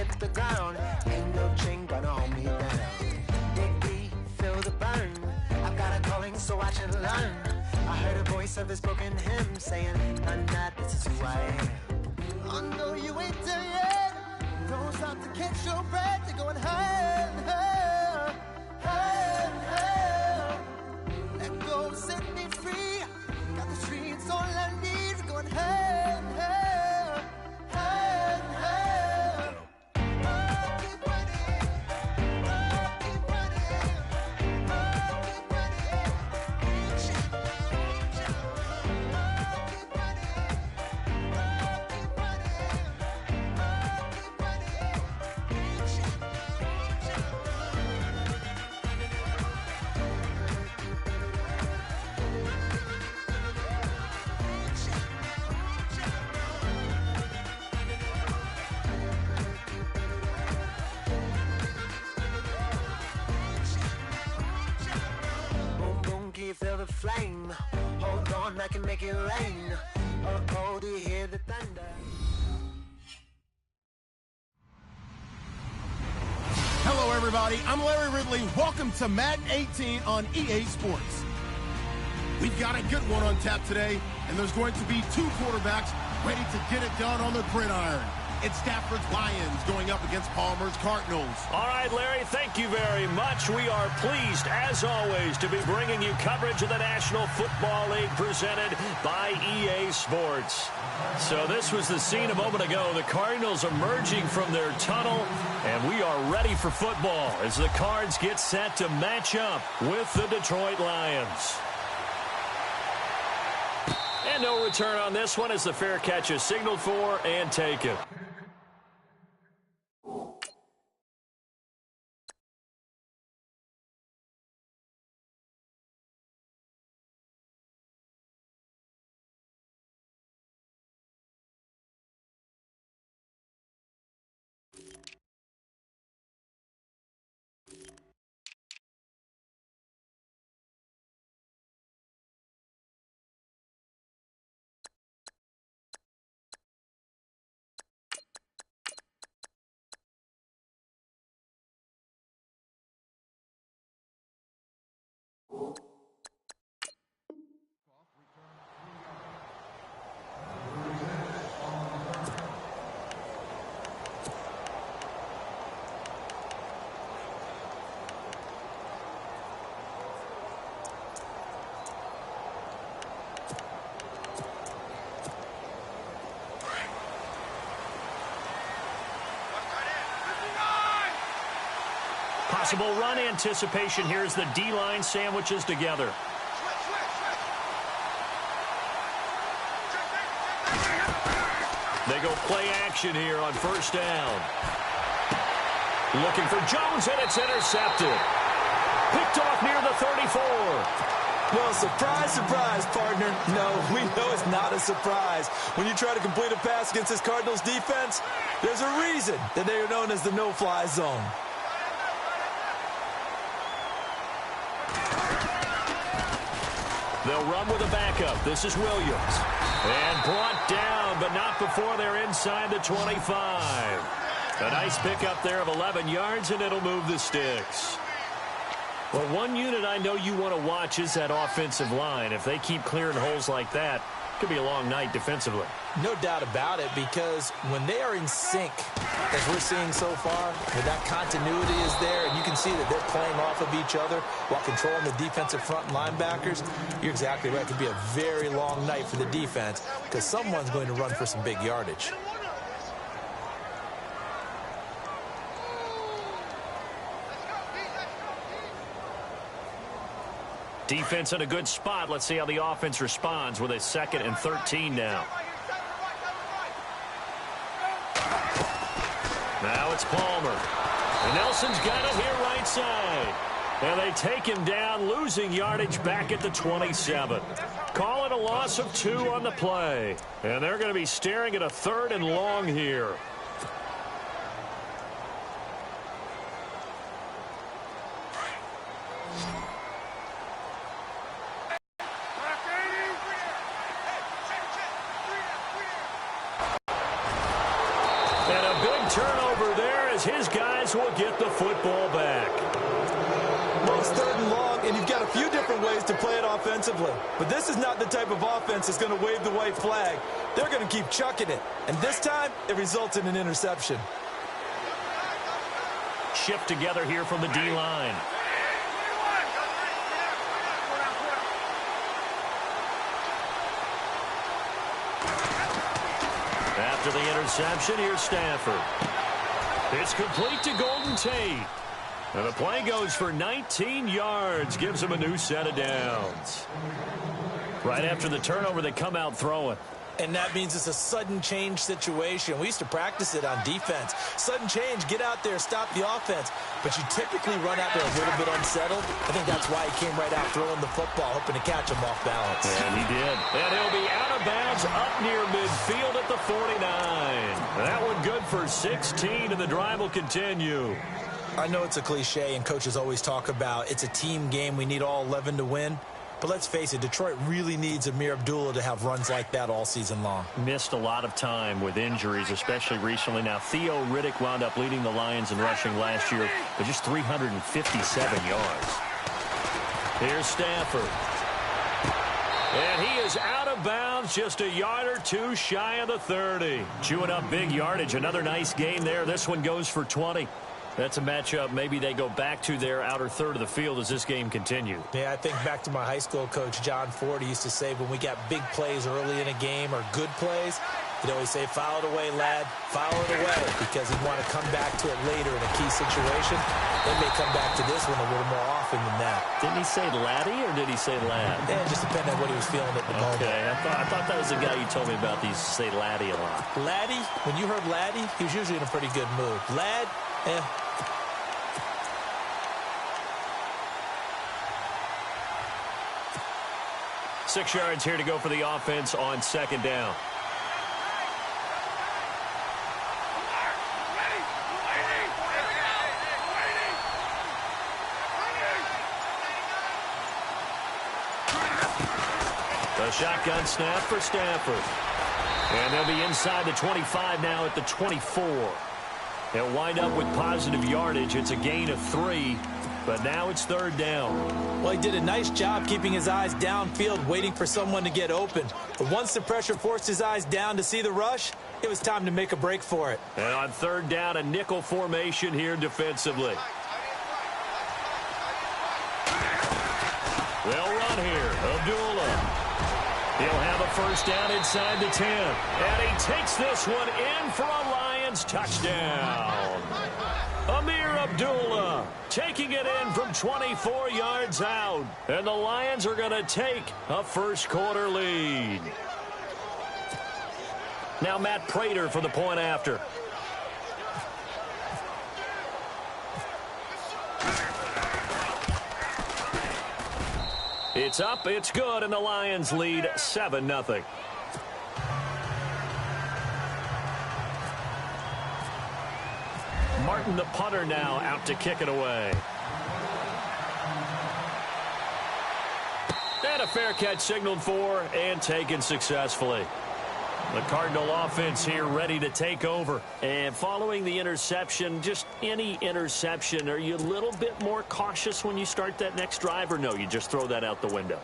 hit the ground. Ain't no chain gonna hold me down. Dig deep, feel the burn. I've got a calling, so I should learn. I heard a voice of a spoken hymn saying, "I'm not, this is who I am." I know you ain't there yet. Don't stop to catch your breath. You're going higher and higher, higher and higher. Let go, set me free. Got the streets all I need. We're going higher and higher, higher and higher. Keep running, keep running, keep running. Reach out, reach out. Keep running, keep running, keep running. Reach out, reach out. Boom, boom, can you feel the flame? Hold on, I can make it rain. Oh, do you hear the thunder? Hello, everybody. I'm Larry Ridley. Welcome to Madden 18 on EA Sports. We've got a good one on tap today, and there's going to be two quarterbacks ready to get it done on the gridiron. It's Stafford's Lions going up against Palmer's Cardinals. All right, Larry, thank you very much. We are pleased, as always, to be bringing you coverage of the National Football League presented by EA Sports. So this was the scene a moment ago. The Cardinals emerging from their tunnel, and we are ready for football as the Cards get set to match up with the Detroit Lions. And no return on this one as the fair catch is signaled for and taken. Possible run anticipation here as the D-line sandwiches together. They go play action here on first down. Looking for Jones, and it's intercepted. Picked off near the 34. Well, surprise, surprise, partner. No, we know it's not a surprise. When you try to complete a pass against this Cardinals defense, there's a reason that they are known as the no-fly zone. They'll run with a backup. This is Williams. And brought down, but not before they're inside the 25. A nice pickup there of 11 yards, and it'll move the sticks. Well, one unit I know you want to watch is that offensive line. If they keep clearing holes like that, it could be a long night defensively. No doubt about it, because when they are in sync, as we're seeing so far, where that continuity is there, and you can see that they're playing off of each other while controlling the defensive front linebackers, you're exactly right. It could be a very long night for the defense because someone's going to run for some big yardage. Defense in a good spot. Let's see how the offense responds with a 2nd and 13 now. Now it's Palmer. And Nelson's got it here right side. And they take him down, losing yardage back at the 27. Call it a loss of 2 on the play. And they're going to be staring at a 3rd and long here. turnover there as his guys will get the football back. Well, it's 3rd and long, and you've got a few different ways to play it offensively. But this is not the type of offense that's going to wave the white flag. They're going to keep chucking it. And this time, it results in an interception. Shift together here from the D-line. After the interception, here's Stafford. It's complete to Golden Tate. And the play goes for 19 yards, gives him a new set of downs. Right after the turnover, they come out throwing. And that means it's a sudden change situation. We used to practice it on defense. Sudden change, get out there, stop the offense. But you typically run out there a little bit unsettled. I think that's why he came right out throwing the football, hoping to catch him off balance. And he did. And he'll be out of bounds up near midfield at the 49. That one good for 16, and the drive will continue. I know it's a cliche, and coaches always talk about it's a team game. We need all 11 to win. But let's face it, Detroit really needs Amir Abdullah to have runs like that all season long. Missed a lot of time with injuries, especially recently. Now, Theo Riddick wound up leading the Lions in rushing last year with just 357 yards. Here's Stafford. And he is out of bounds, just a yard or two shy of the 30. Chewing up big yardage. Another nice game there. This one goes for 20. That's a matchup maybe they go back to their outer third of the field as this game continues. Yeah, I think back to my high school coach, John Ford. He used to say when we got big plays early in a game or good plays, he'd always say, foul it away, lad, foul it away, because he'd want to come back to it later in a key situation. They may come back to this one a little more often than that. Didn't he say laddie or did he say lad? Yeah, it just depended on what he was feeling at the moment. Okay, I thought that was the guy you told me about. These say laddie a lot. Laddie, when you heard laddie, he was usually in a pretty good mood. Lad, 6 yards here to go for the offense on 2nd down. The shotgun snap for Stafford. And they'll be inside the 25 now at the 24. They'll wind up with positive yardage. It's a gain of 3. But now it's 3rd down. Well, he did a nice job keeping his eyes downfield, waiting for someone to get open. But once the pressure forced his eyes down to see the rush, it was time to make a break for it. And on 3rd down, a nickel formation here defensively. They'll run here. Abdullah. He'll have a 1st down inside the 10. And he takes this one in for a Lions touchdown. Amir Abdullah taking it in from 24 yards out. And the Lions are going to take a 1st quarter lead. Now Matt Prater for the point after. It's up, it's good, and the Lions lead 7-0. Martin, the punter, now out to kick it away. And a fair catch signaled for and taken successfully. The Cardinal offense here ready to take over. And following the interception, just any interception, are you a little bit more cautious when you start that next drive, or no, you just throw that out the window?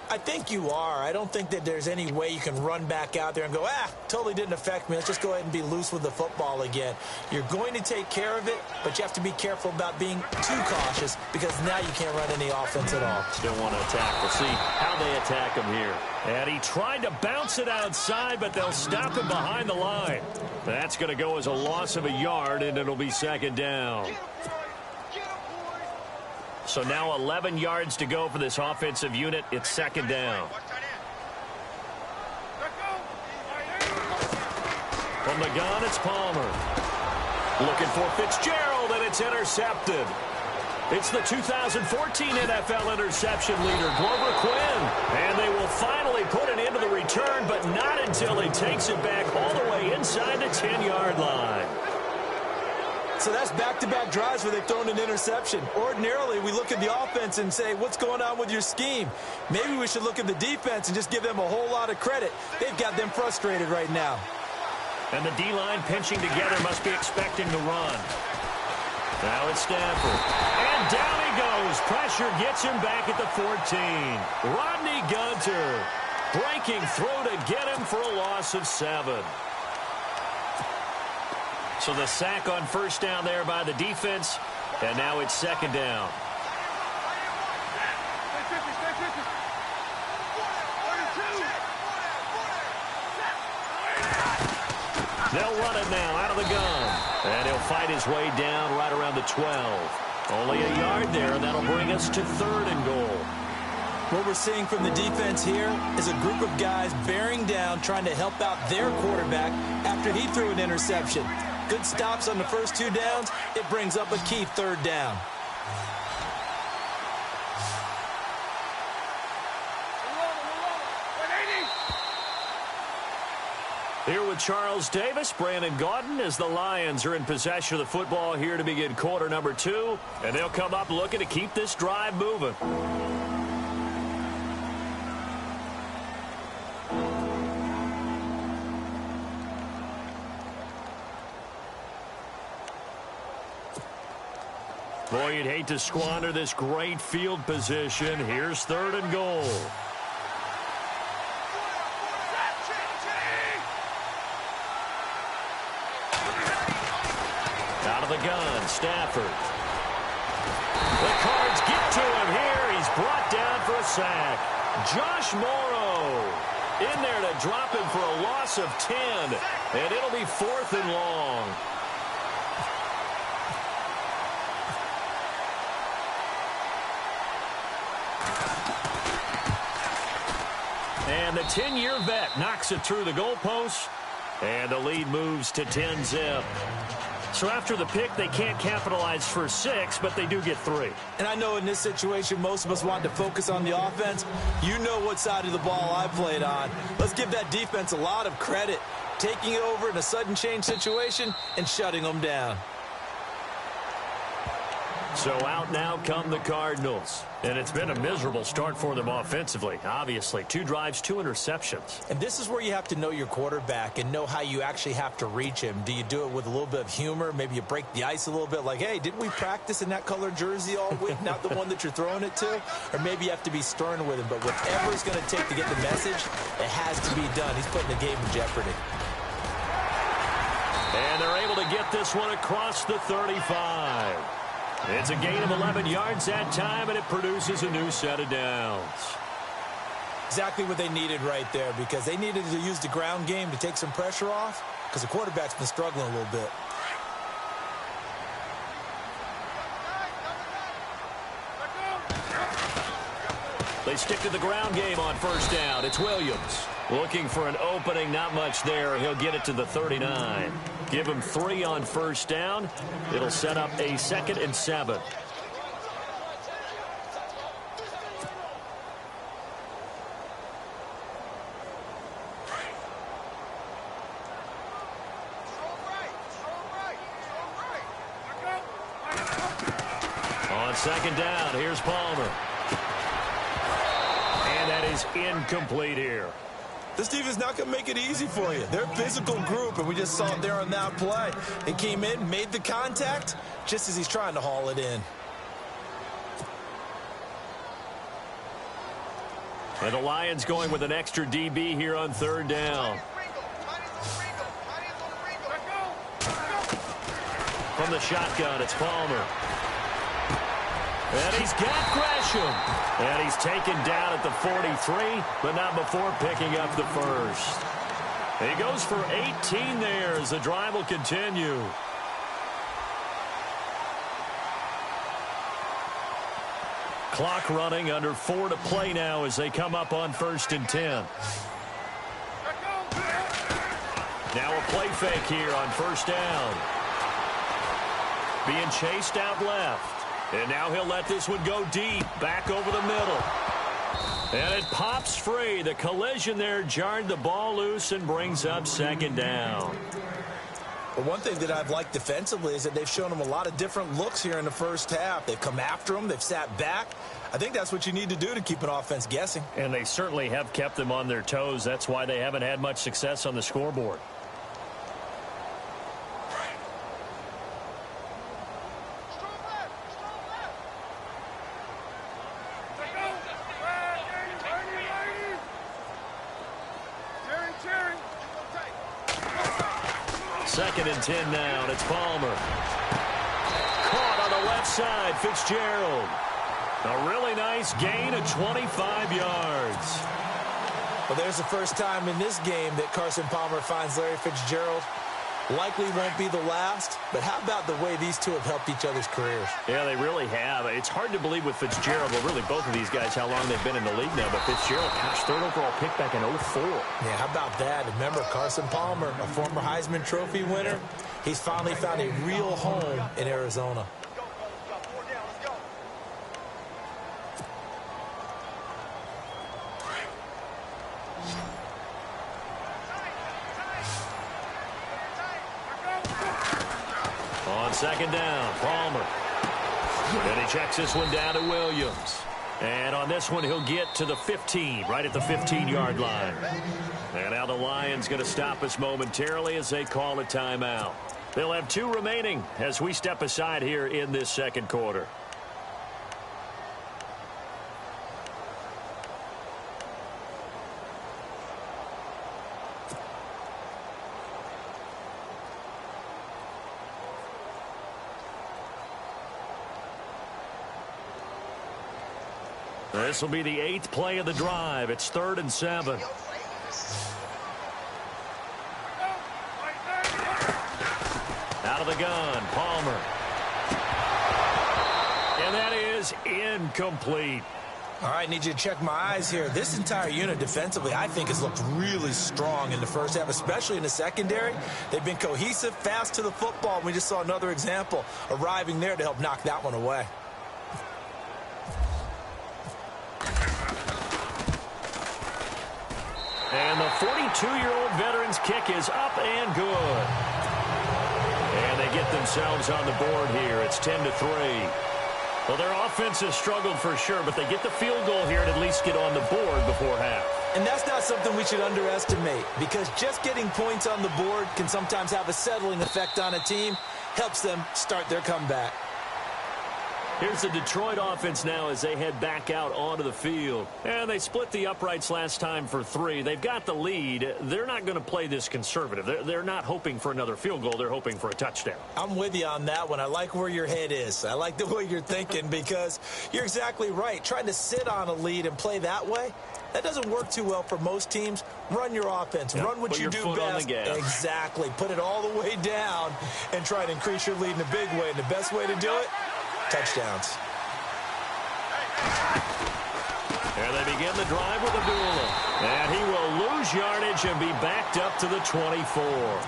I think you are. I don't think that there's any way you can run back out there and go, totally didn't affect me. Let's just go ahead and be loose with the football again. You're going to take care of it, but you have to be careful about being too cautious because now you can't run any offense at all. Still want to attack. We'll see how they attack him here. And he tried to bounce it outside, but they'll stop him behind the line. That's going to go as a loss of a yard, and it'll be 2nd down. So now 11 yards to go for this offensive unit. It's 2nd down. From the gun, it's Palmer. Looking for Fitzgerald, and it's intercepted. It's the 2014 NFL interception leader, Glover Quinn. And they will finally put it into the return, but not until he takes it back all the way inside the 10-yard line. So that's back-to-back drives where they've thrown an interception. Ordinarily, we look at the offense and say, what's going on with your scheme? Maybe we should look at the defense and just give them a whole lot of credit. They've got them frustrated right now. And the D-line pinching together must be expecting the run. Now it's Stafford. And down he goes. Pressure gets him back at the 14. Rodney Gunter breaking through to get him for a loss of 7. So the sack on first down there by the defense. And now it's second down. They'll run it now out of the gun. And he'll fight his way down right around the 12. Only a yard there, and that'll bring us to 3rd and goal. What we're seeing from the defense here is a group of guys bearing down, trying to help out their quarterback after he threw an interception. Good stops on the first 2 downs. It brings up a key 3rd down. Here with Charles Davis, Brandon Gaudin, as the Lions are in possession of the football here to begin quarter number 2. And they'll come up looking to keep this drive moving. Boy, you'd hate to squander this great field position. Here's 3rd and goal. Out of the gun, Stafford. The Cards get to him here. He's brought down for a sack. Josh Morrow in there to drop him for a loss of 10. And it'll be 4th and long. And the 10-year vet knocks it through the goalpost. And the lead moves to 10-zip. So after the pick, they can't capitalize for 6, but they do get 3. And I know in this situation, most of us want to focus on the offense. You know what side of the ball I played on. Let's give that defense a lot of credit, taking it over in a sudden change situation and shutting them down. So out now come the Cardinals. And it's been a miserable start for them offensively. Obviously, 2 drives, 2 interceptions. And this is where you have to know your quarterback and know how you actually have to reach him. Do you do it with a little bit of humor? Maybe you break the ice a little bit like, hey, didn't we practice in that color jersey all week? Not the one that you're throwing it to? Or maybe you have to be stern with him. But whatever it's going to take to get the message, it has to be done. He's putting the game in jeopardy. And they're able to get this one across the 35. It's a gain of 11 yards that time, and it produces a new set of downs. Exactly what they needed right there, because they needed to use the ground game to take some pressure off, because the quarterback's been struggling a little bit. They stick to the ground game on first down. It's Williams. Looking for an opening, not much there. He'll get it to the 39. Give him 3 on first down. It'll set up a 2nd and 7. On second down, here's Palmer. And that is incomplete here. This defense is not going to make it easy for you. They're a physical group, and we just saw it there on that play. He came in, made the contact, just as he's trying to haul it in. And the Lions going with an extra DB here on third down. From the shotgun, it's Palmer. And he's got Gresham. And he's taken down at the 43, but not before picking up the first. He goes for 18 there as the drive will continue. Clock running, under 4 to play now as they come up on 1st and 10. Now a play fake here on first down. Being chased out left. And now he'll let this one go deep, back over the middle. And it pops free. The collision there jarred the ball loose and brings up 2nd down. But one thing that I've liked defensively is that they've shown him a lot of different looks here in the first half. They've come after him. They've sat back. I think that's what you need to do to keep an offense guessing. And they certainly have kept them on their toes. That's why they haven't had much success on the scoreboard. 2nd and 10 now, and it's Palmer. Caught on the left side, Fitzgerald. A really nice gain of 25 yards. Well, there's the first time in this game that Carson Palmer finds Larry Fitzgerald. Likely won't be the last, but how about the way these two have helped each other's careers? Yeah, they really have. It's hard to believe with Fitzgerald, well, really both of these guys, how long they've been in the league now. But Fitzgerald, gosh, 3rd overall pick back in 04. Yeah, how about that? Remember, Carson Palmer, a former Heisman Trophy winner, he's finally found a real home in Arizona. On 2nd down, Palmer. Then he checks this one down to Williams. And on this one, he'll get to the 15, right at the 15-yard line. And now the Lions going to stop us momentarily as they call a timeout. They'll have 2 remaining as we step aside here in this 2nd quarter. This will be the 8th play of the drive. It's 3rd and 7. Out of the gun, Palmer. And that is incomplete. All right, need you to check my eyes here. This entire unit defensively, I think, has looked really strong in the first half, especially in the secondary. They've been cohesive, fast to the football. We just saw another example arriving there to help knock that one away. And the 42-year-old veteran's kick is up and good. And they get themselves on the board here. It's 10-3. Well, their offense has struggled for sure, but they get the field goal here and at least get on the board before half. And that's not something we should underestimate, because just getting points on the board can sometimes have a settling effect on a team, helps them start their comeback. Here's the Detroit offense now as they head back out onto the field. And they split the uprights last time for 3. They've got the lead. They're not going to play this conservative. They're not hoping for another field goal. They're hoping for a touchdown. I'm with you on that one. I like where your head is. I like the way you're thinking, because you're exactly right. Trying to sit on a lead and play that way, that doesn't work too well for most teams. Run your offense. Run what you do best. Exactly. Put it all the way down and try to increase your lead in a big way. And the best way to do it, touchdowns. And they begin the drive with Abdullah. And he will lose yardage and be backed up to the 24.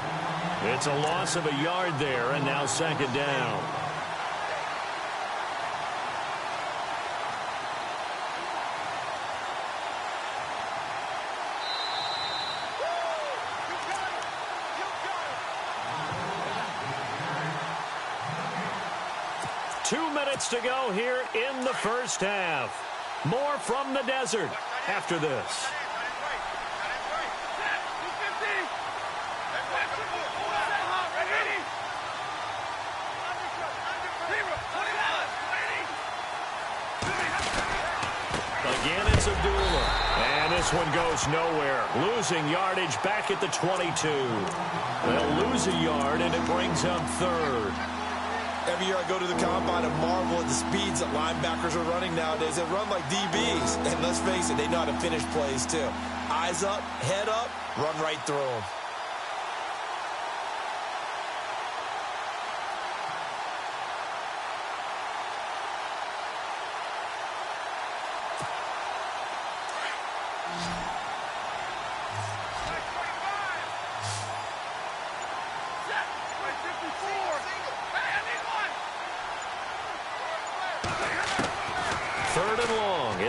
It's a loss of a yard there, and now 2nd down. To go here in the first half. More from the desert after this. Again, it's Abdullah. And this one goes nowhere. Losing yardage back at the 22. They'll lose a yard, and it brings up 3rd. Every year I go to the combine and marvel at the speeds that linebackers are running nowadays. They run like DBs. And let's face it, they know how to finish plays too. Eyes up, head up, run right through them.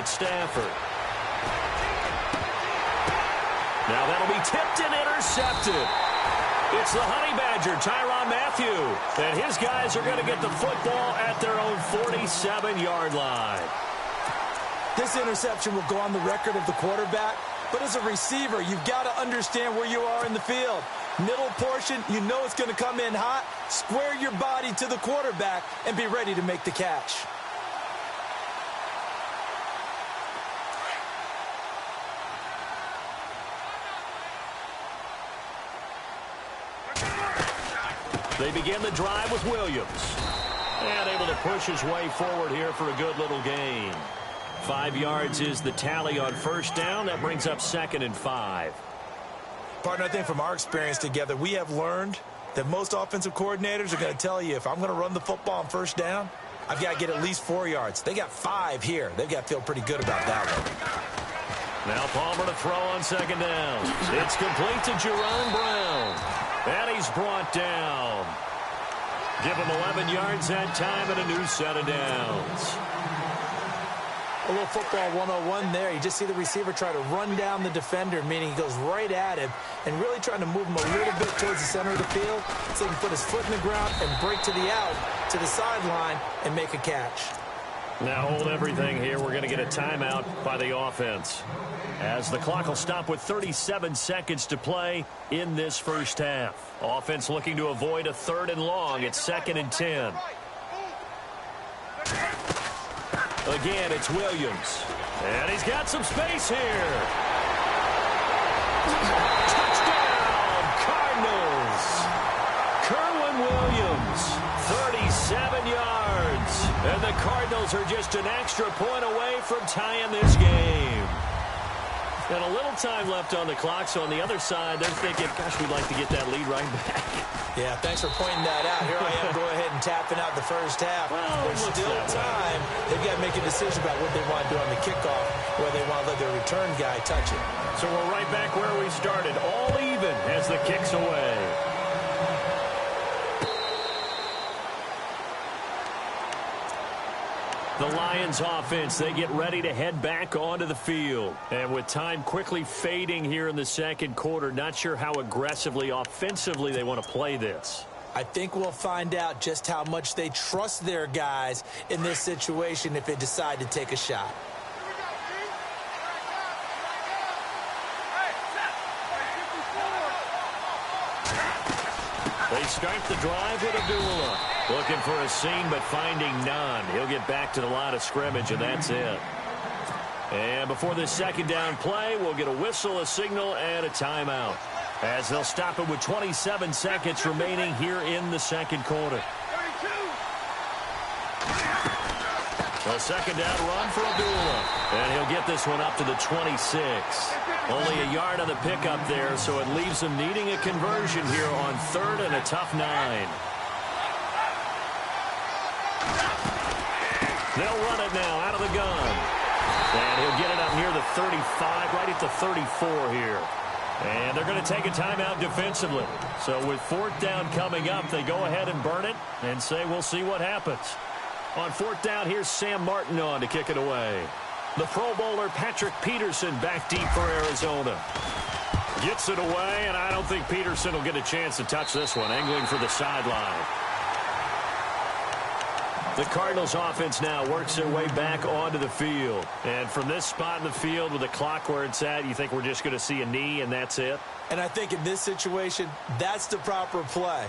Stafford. Now that'll be tipped and intercepted. It's the Honey Badger, Tyrann Mathieu. And his guys are going to get the football at their own 47-yard line. This interception will go on the record of the quarterback, but as a receiver, you've got to understand where you are in the field. Middle portion, you know it's going to come in hot. Square your body to the quarterback and be ready to make the catch. They begin the drive with Williams. And able to push his way forward here for a good little gain. 5 yards is the tally on first down. That brings up 2nd and 5. Partner, I think from our experience together, we have learned that most offensive coordinators are going to tell you, if I'm going to run the football on first down, I've got to get at least 4 yards. They got 5 here. They've got to feel pretty good about that one. Now Palmer to throw on 2nd down. It's complete to Jerome Brown. And he's brought down. Give him 11 yards that time and a new set of downs. A little football 101 there. You just see the receiver try to run down the defender, meaning he goes right at him and really trying to move him a little bit towards the center of the field so he can put his foot in the ground and break to the out, to the sideline, and make a catch. Now hold everything here. We're going to get a timeout by the offense, as the clock will stop with 37 seconds to play in this first half. Offense looking to avoid a 3rd and long. It's 2nd and 10. Again, it's Williams. And he's got some space here. Touchdown, Cardinals. Kerwin Williams, 37 yards. And the Cardinals are just an extra point away from tying this game. And a little time left on the clock, so on the other side, they're thinking, gosh, we'd like to get that lead right back. Yeah, thanks for pointing that out. Here I am going ahead and tapping out the first half. Well, there's still time. They've got to make a decision about what they want to do on the kickoff, whether they want to let their return guy touch it. So we're right back where we started, all even as the kick's away. The Lions offense, they get ready to head back onto the field. And with time quickly fading here in the second quarter, not sure how aggressively, offensively they want to play this. I think we'll find out just how much they trust their guys in this situation if they decide to take a shot. They start the drive with Abdullah. Looking for a seam, but finding none. He'll get back to the line of scrimmage, and that's it. And before this 2nd down play, we'll get a whistle, a signal, and a timeout, as they'll stop it with 27 seconds remaining here in the second quarter. A 2nd down run for Abdullah. And he'll get this one up to the 26. Only a yard on the pickup there, so it leaves them needing a conversion here on 3rd and a tough 9. They'll run it now out of the gun. And he'll get it up near the 35, right at the 34 here. And they're going to take a timeout defensively. So with 4th down coming up, they go ahead and burn it and say we'll see what happens. On 4th down, here's Sam Martin on to kick it away. The Pro Bowler Patrick Peterson back deep for Arizona. Gets it away, and I don't think Peterson will get a chance to touch this one, angling for the sideline. The Cardinals offense now works their way back onto the field. And from this spot in the field with the clock where it's at, you think we're just going to see a knee and that's it? And I think in this situation, that's the proper play.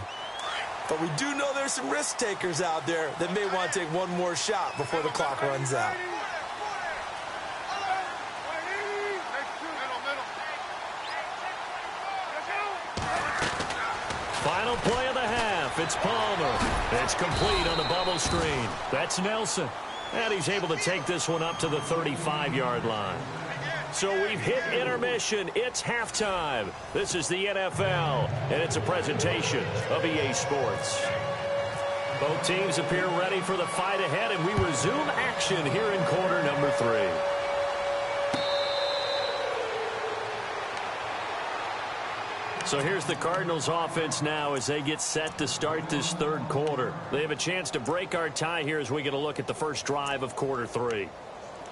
But we do know there's some risk takers out there that may want to take one more shot before the clock runs out. Final play of the half. It's Palmer. It's complete on the bubble screen. That's Nelson. And he's able to take this one up to the 35-yard line. So we've hit intermission. It's halftime. This is the NFL, and it's a presentation of EA Sports. Both teams appear ready for the fight ahead, and we resume action here in quarter number 3. So here's the Cardinals offense now as they get set to start this third quarter. They have a chance to break our tie here as we get a look at the first drive of quarter 3.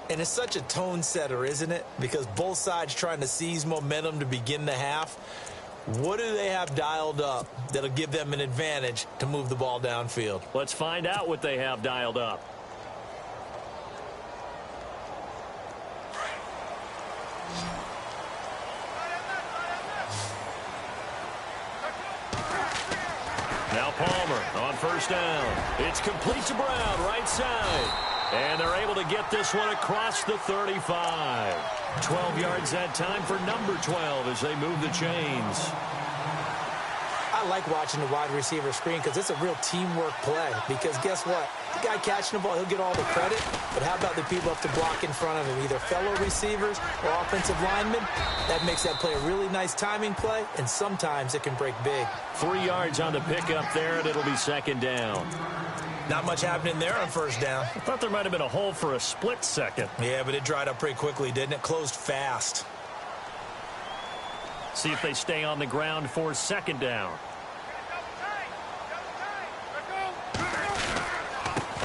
And it's such a tone setter, isn't it? Because both sides trying to seize momentum to begin the half. What do they have dialed up that'll give them an advantage to move the ball downfield? Let's find out what they have dialed up. Now Palmer on first down. It's complete to Brown, right side. And they're able to get this one across the 35. 12 yards that time for number 12 as they move the chains. I I like watching the wide receiver screen because it's a real teamwork play. Because guess what? The guy catching the ball, he'll get all the credit. But how about the people up to block in front of him, either fellow receivers or offensive linemen? That makes that play a really nice timing play, and sometimes it can break big. 3 yards on the pickup there, and it'll be second down. Not much happening there on first down. I thought there might have been a hole for a split second. Yeah, but it dried up pretty quickly, didn't it? Closed fast. See if they stay on the ground for second down.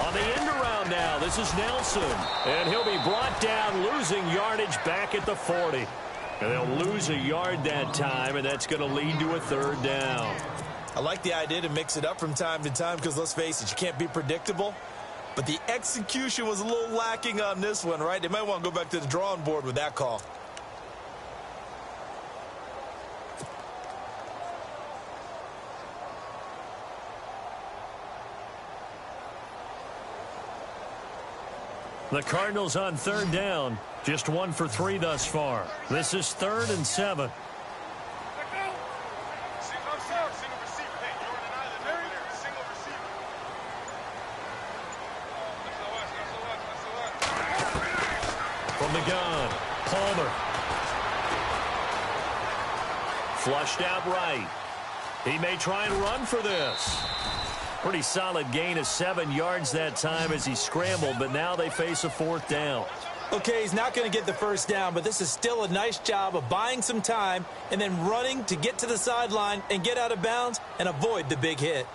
On the end around now, this is Nelson. And he'll be brought down, losing yardage back at the 40. And they'll lose a yard that time, and that's going to lead to a third down. I like the idea to mix it up from time to time because, let's face it, you can't be predictable. But the execution was a little lacking on this one, right? They might want to go back to the drawing board with that call. The Cardinals on third down, just 1 for 3 thus far. This is 3rd and 7. From the gun, Palmer. Flushed out right. He may try and run for this. Pretty solid gain of 7 yards that time as he scrambled, but now they face a 4th down. Okay, he's not going to get the first down, but this is still a nice job of buying some time and then running to get to the sideline and get out of bounds and avoid the big hit.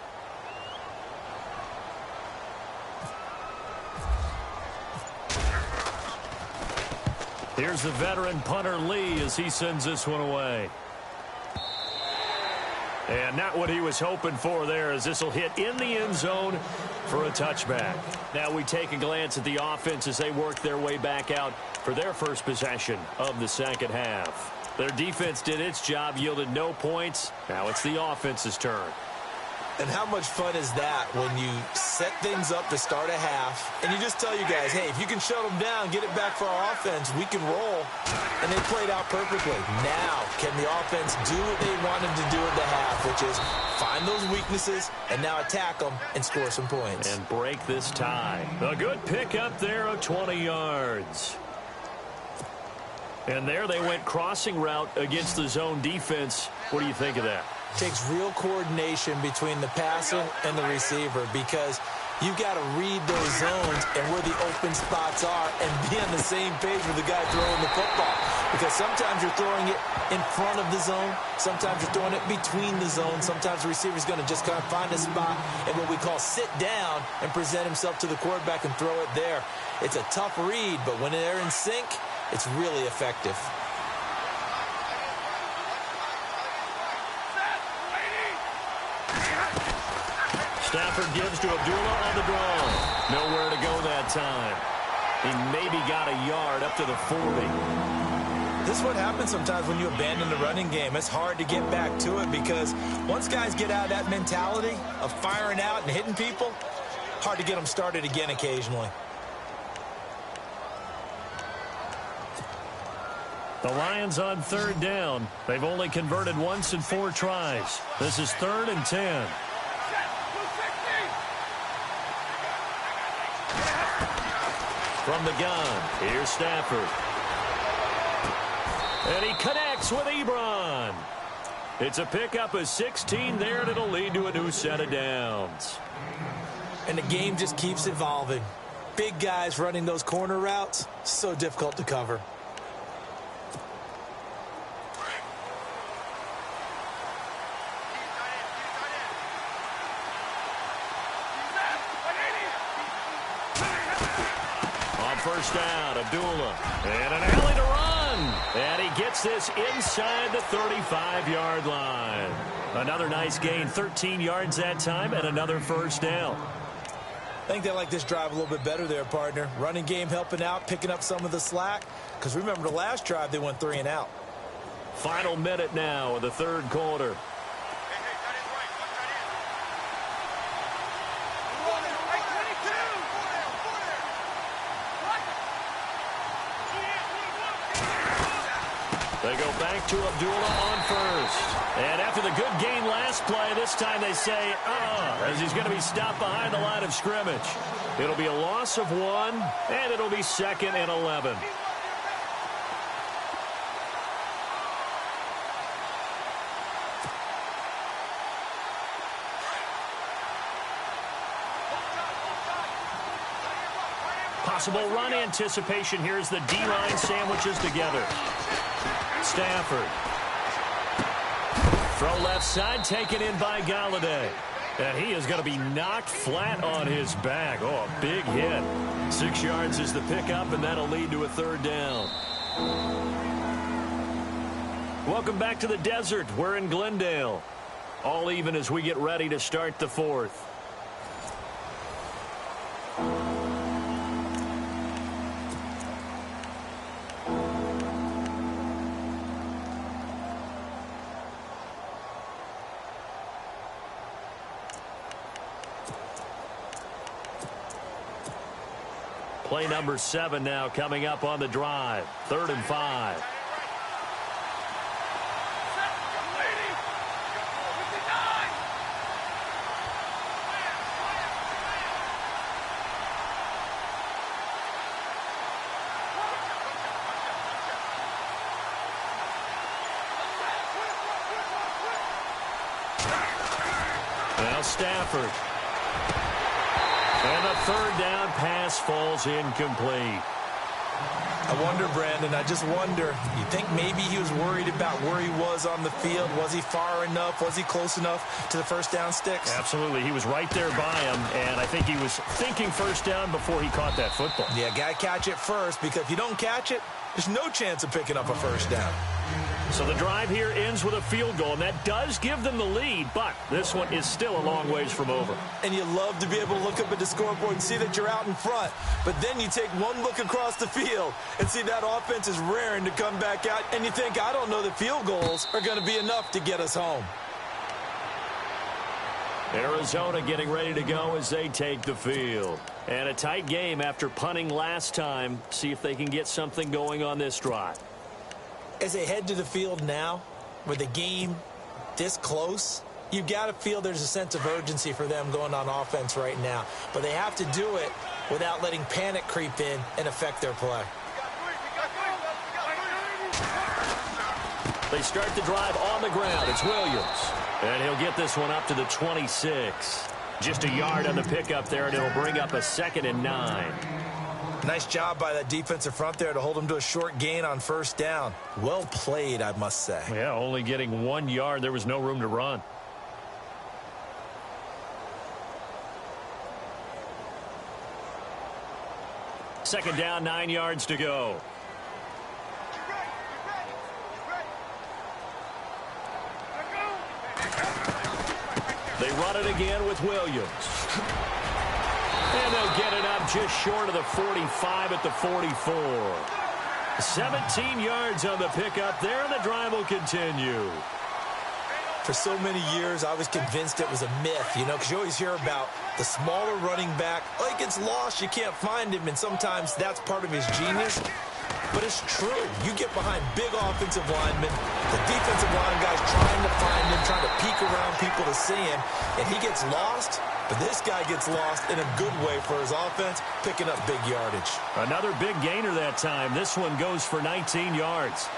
Here's the veteran punter Lee as he sends this one away. And not what he was hoping for there, as this will hit in the end zone for a touchback. Now we take a glance at the offense as they work their way back out for their first possession of the second half. Their defense did its job, yielded no points. Now it's the offense's turn. And how much fun is that when you set things up to start a half and you just tell you guys, hey, if you can shut them down, get it back for our offense, we can roll. And they played out perfectly. Now, can the offense do what they wanted to do at the half, which is find those weaknesses and now attack them and score some points. And break this tie. A good pickup there of 20 yards. And there they went crossing route against the zone defense. What do you think of that? Takes real coordination between the passer and the receiver because you've got to read those zones and where the open spots are and be on the same page with the guy throwing the football. Because sometimes you're throwing it in front of the zone. Sometimes you're throwing it between the zones. Sometimes the receiver's going to just kind of find a spot and what we call sit down and present himself to the quarterback and throw it there. It's a tough read, but when they're in sync, it's really effective. Stafford gives to Abdullah on the draw. Nowhere to go that time. He maybe got a yard up to the 40. This is what happens sometimes when you abandon the running game. It's hard to get back to it because once guys get out of that mentality of firing out and hitting people, hard to get them started again occasionally. The Lions on third down. They've only converted once in 4 tries. This is 3rd and 10. From the gun, here's Stafford. And he connects with Ebron. It's a pickup of 16 there, and it'll lead to a new set of downs. And the game just keeps evolving. Big guys running those corner routes, so difficult to cover. First down, Abdullah. And an alley to run. And he gets this inside the 35-yard line. Another nice gain, 13 yards that time, and another first down. I think they like this drive a little bit better there, partner. Running game helping out, picking up some of the slack. Because remember, the last drive, they went 3 and out. Final minute now of the third quarter. They go back back to Abdullah on first. And after the good gain last play, this time they say, as he's going to be stopped behind the line of scrimmage. It'll be a loss of 1, and it'll be 2nd and 11. Possible run anticipation. Here's the D-line sandwiches together. Stafford. Throw left side, taken in by Galladay. And he is going to be knocked flat on his back. Oh, a big hit. 6 yards is the pickup, and that'll lead to a 3rd down. Welcome back to the desert. We're in Glendale. All even as we get ready to start the 4th. Play number 7 now coming up on the drive. 3rd and 5. Now Stafford. And the 3rd down pass falls incomplete. I wonder, Brandon, I just wonder, you think maybe he was worried about where he was on the field? Was he far enough? Was he close enough to the 1st down sticks? Absolutely. He was right there by him, and I think he was thinking 1st down before he caught that football. Yeah, got to catch it first, because if you don't catch it, there's no chance of picking up a 1st down. So the drive here ends with a field goal, and that does give them the lead, but this one is still a long ways from over. And you love to be able to look up at the scoreboard and see that you're out in front, but then you take one look across the field and see that offense is raring to come back out, and you think, I don't know that field goals are going to be enough to get us home. Arizona getting ready to go as they take the field. And a tight game after punting last time. See if they can get something going on this drive. As they head to the field now, with the game this close, you've got to feel there's a sense of urgency for them going on offense right now. But they have to do it without letting panic creep in and affect their play. They start the drive on the ground. It's Williams. And he'll get this one up to the 26. Just a yard on the pickup there, and it'll bring up a 2nd and 9. Nice job by that defensive front there to hold him to a short gain on 1st down. Well played, I must say. Yeah, only getting 1 yard. There was no room to run. Second down, 9 yards to go. They run it again with Williams. And they'll get it up just short of the 45 at the 44. 17 yards on the pickup there, and the drive will continue. For so many years, I was convinced it was a myth, because you always hear about the smaller running back. Oh, he gets lost, you can't find him, and sometimes that's part of his genius. But it's true. You get behind big offensive linemen, the defensive line guy's trying to find him, trying to peek around people to see him, and he gets lost. But this guy gets lost in a good way for his offense, picking up big yardage. Another big gainer that time. This one goes for 19 yards.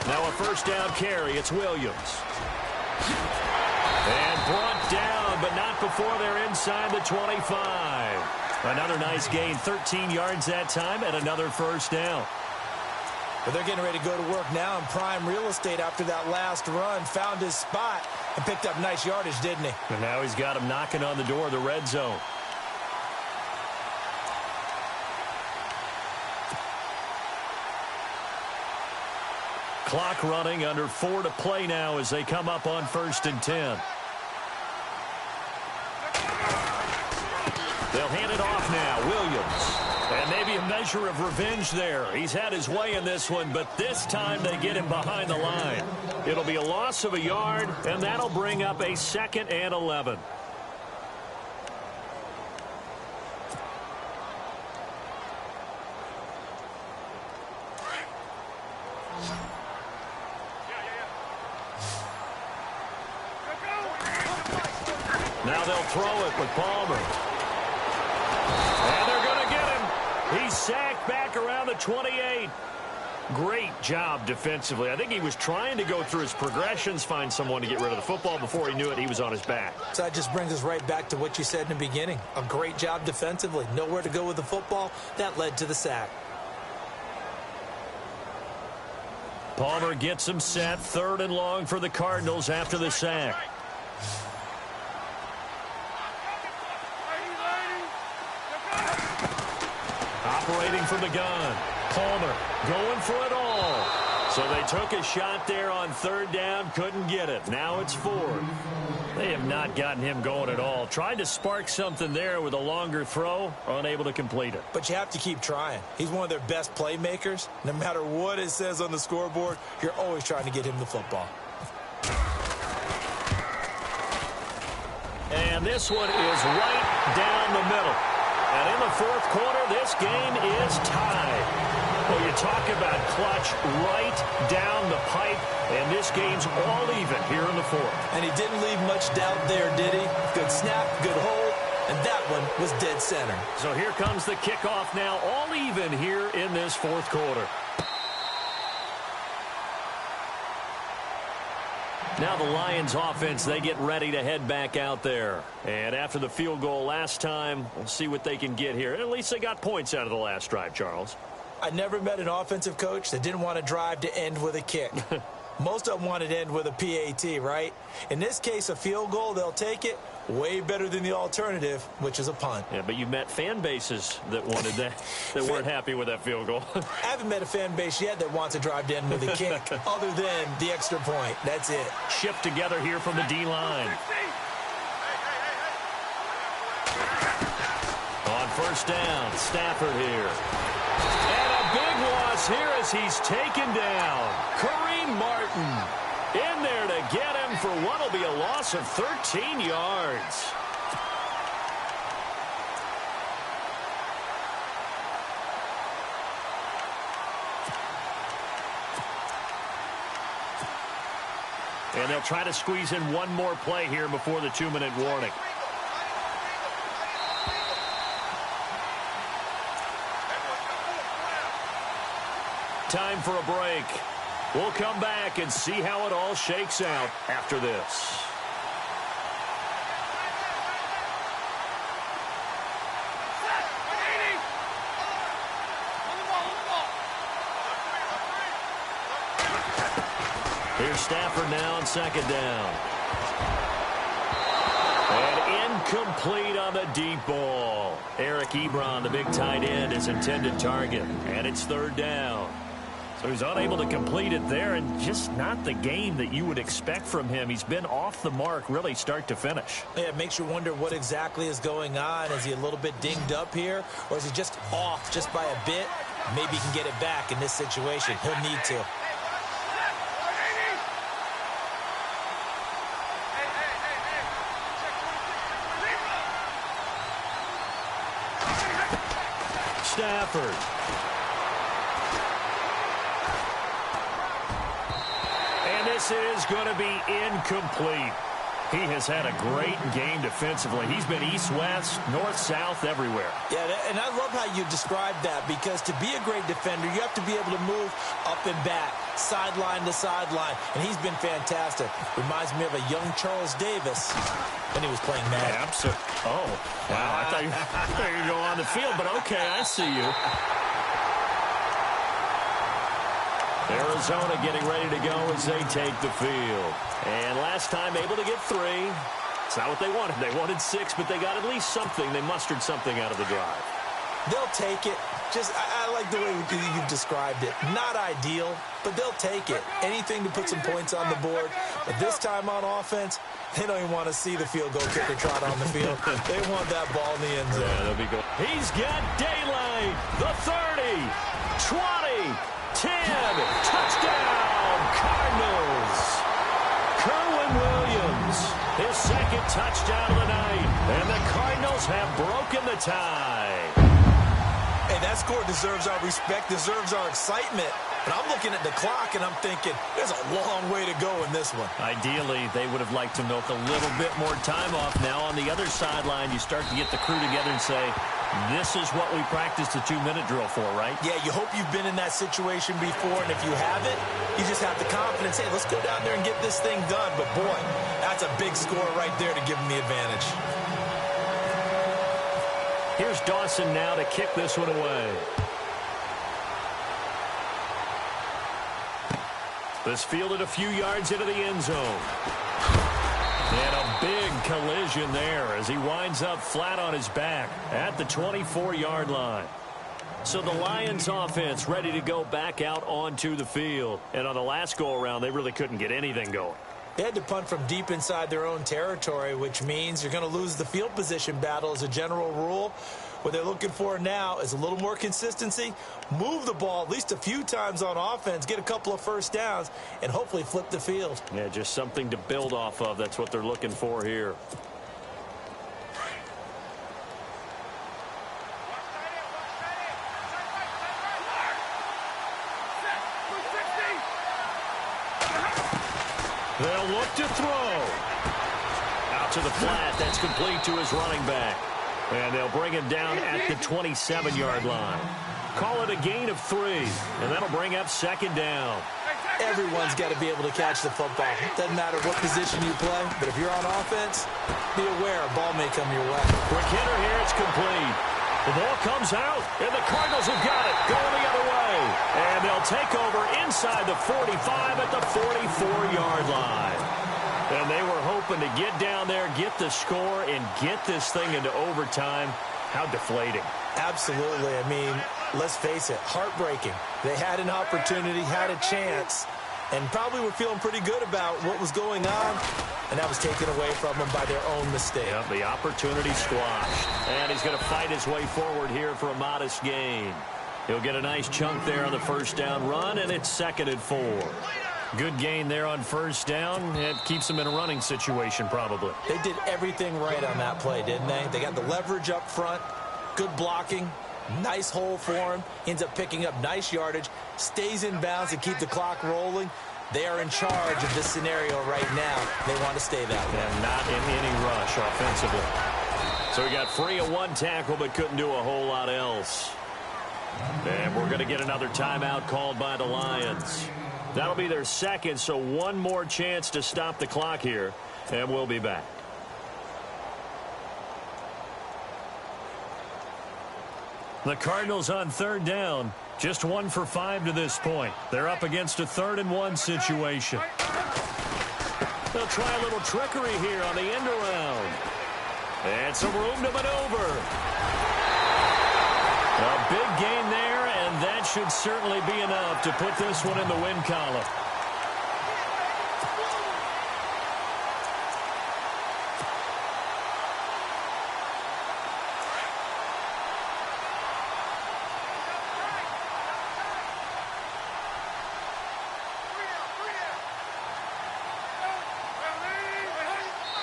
Now a 1st down carry. It's Williams. And brought down, but not before they're inside the 25. Another nice gain, 13 yards that time, and another 1st down. But they're getting ready to go to work now in prime real estate after that last run. Found his spot and picked up nice yardage, didn't he? And now he's got him knocking on the door of the red zone. Clock running, under 4 to play now as they come up on 1st and 10. They'll hand it off now. Williams. And maybe a measure of revenge there. He's had his way in this one, but this time they get him behind the line. It'll be a loss of a yard, and that'll bring up a 2nd and 11. Now they'll throw it with Palmer. And they're going to get him. He's sacked back around the 28. Great job defensively. I think he was trying to go through his progressions, find someone to get rid of the football. Before he knew it, he was on his back. So that just brings us right back to what you said in the beginning. A great job defensively. Nowhere to go with the football. That led to the sack. Palmer gets him set. 3rd and long for the Cardinals after the sack. Operating from the gun. Palmer going for it all. So they took a shot there on 3rd down, couldn't get it. Now it's 4th. They have not gotten him going at all. Tried to spark something there with a longer throw, unable to complete it. But you have to keep trying. He's one of their best playmakers. No matter what it says on the scoreboard, you're always trying to get him the football. And this one is right down the middle. And in the 4th quarter, this game is tied. Well, you talk about clutch right down the pipe, and this game's all even here in the 4th. And he didn't leave much doubt there, did he? Good snap, good hold, and that one was dead center. So here comes the kickoff now, all even here in this 4th quarter. Now the Lions offense, they get ready to head back out there. And after the field goal last time, we'll see what they can get here. At least they got points out of the last drive, Charles. I never met an offensive coach that didn't want to drive to end with a kick. Most of them wanted to end with a PAT, right? In this case, a field goal, they'll take it. Way better than the alternative, which is a punt. Yeah, but you met fan bases that wanted that, that weren't happy with that field goal. I haven't met a fan base yet that wants to drive to end with a kick, other than the extra point. That's it. Shift together here from the D-line. On 1st down, Stafford here. And a big loss here as he's taken down. Kareem Martin in there to get him for what will be a loss of 13 yards. And they'll try to squeeze in one more play here before the 2-minute warning. Time for a break. We'll come back and see how it all shakes out after this. Here's Stafford now on 2nd down. And incomplete on the deep ball. Eric Ebron, the big tight end, is intended target. And it's 3rd down. So he's unable to complete it there, and just not the game that you would expect from him. He's been off the mark really start to finish. Yeah, it makes you wonder what exactly is going on. Is he a little bit dinged up here, or is he just off just by a bit? Maybe he can get it back in this situation. He'll need to. Stafford. And this is going to be incomplete. He has had a great game defensively. He's been east-west, north-south, everywhere. Yeah, and I love how you described that, because to be a great defender, you have to be able to move up and back, sideline to sideline, and he's been fantastic. Reminds me of a young Charles Davis when he was playing Madden. Absolutely. Oh, wow. I thought you were going to go on the field, but okay, I see you. Arizona getting ready to go as they take the field. And last time able to get 3. It's not what they wanted. They wanted 6, but they got at least something. They mustered something out of the drive. They'll take it. I like the way you've described it. Not ideal, but they'll take it. Anything to put some points on the board. But this time on offense, they don't even want to see the field goal kicker trot on the field. They want that ball in the end zone. Yeah, that'll be good. He's got daylight. The 30, 20, 10. Touchdown, Cardinals. Kerwin Williams, his second touchdown of the night. And the Cardinals have broken the tie. Hey, that score deserves our respect, deserves our excitement. But I'm looking at the clock, and I'm thinking, there's a long way to go in this one. Ideally, they would have liked to milk a little bit more time off. Now, on the other sideline, you start to get the crew together and say, this is what we practiced the 2-minute drill for, right? Yeah, you hope you've been in that situation before, and if you haven't, you just have the confidence, hey, let's go down there and get this thing done. But, boy, that's a big score right there to give them the advantage. Here's Dawson now to kick this one away. This fielded a few yards into the end zone. And a big collision there as he winds up flat on his back at the 24-yard line. So the Lions offense ready to go back out onto the field. And on the last go-around, they really couldn't get anything going. They had to punt from deep inside their own territory, which means you're going to lose the field position battle as a general rule. What they're looking for now is a little more consistency, move the ball at least a few times on offense, get a couple of first downs, and hopefully flip the field. Yeah, just something to build off of. That's what they're looking for here. They'll look to throw. Out to the flat. That's complete to his running back. And they'll bring him down at the 27-yard line. Call it a gain of 3, and that'll bring up second down. Everyone's got to be able to catch the football. Doesn't matter what position you play, but if you're on offense, be aware a ball may come your way. Quick hitter here, it's complete. The ball comes out, and the Cardinals have got it, going the other way. And they'll take over inside the 45 at the 44-yard line. And they were hoping to get down there, get the score, and get this thing into overtime. How deflating. Absolutely. I mean, let's face it, heartbreaking. They had an opportunity, had a chance, and probably were feeling pretty good about what was going on, and that was taken away from them by their own mistake. Yep, the opportunity squashed. And he's going to fight his way forward here for a modest gain. He'll get a nice chunk there on the first down run, and it's 2nd and 4. Good gain there on first down. It keeps them in a running situation probably. They did everything right on that play, didn't they? They got the leverage up front, good blocking, nice hole for him, ends up picking up nice yardage, stays in bounds to keep the clock rolling. They are in charge of this scenario right now. They want to stay that way. And not in any rush offensively. So he got free of one tackle but couldn't do a whole lot else. And we're going to get another timeout called by the Lions. That'll be their second, so one more chance to stop the clock here, and we'll be back. The Cardinals on third down, just 1 for 5 to this point. They're up against a 3rd and 1 situation. They'll try a little trickery here on the end around. And some room to maneuver. A big gain there, and that should certainly be enough to put this one in the win column.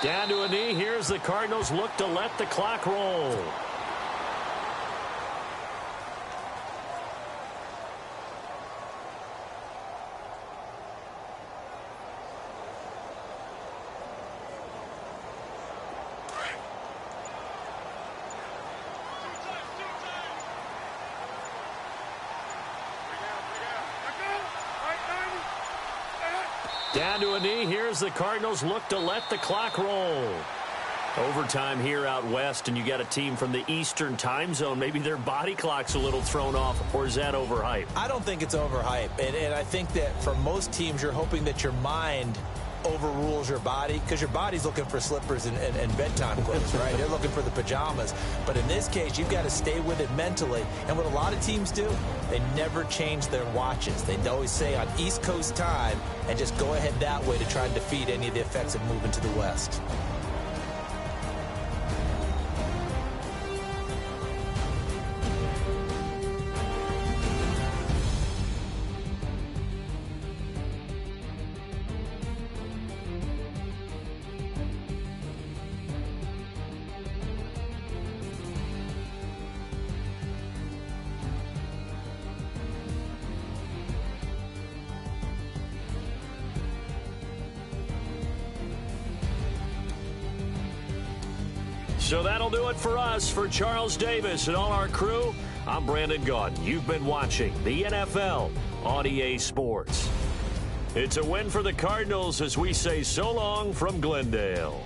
Down to a knee. Here's the Cardinals look to let the clock roll. Down to a knee. Here's the Cardinals look to let the clock roll. Overtime here out west, and you got a team from the Eastern time zone. Maybe their body clock's a little thrown off, or is that overhyped? I don't think it's overhyped, and I think that for most teams, you're hoping that your mind overrules your body, because your body's looking for slippers and bedtime clothes, right? They're looking for the pajamas. But in this case, you've got to stay with it mentally. And what a lot of teams do, they never change their watches. They always say on East Coast time and just go ahead that way to try and defeat any of the effects of moving to the West. So that'll do it for us. For Charles Davis and all our crew, I'm Brandon Gaudin. You've been watching the NFL on EA Sports. It's a win for the Cardinals as we say so long from Glendale.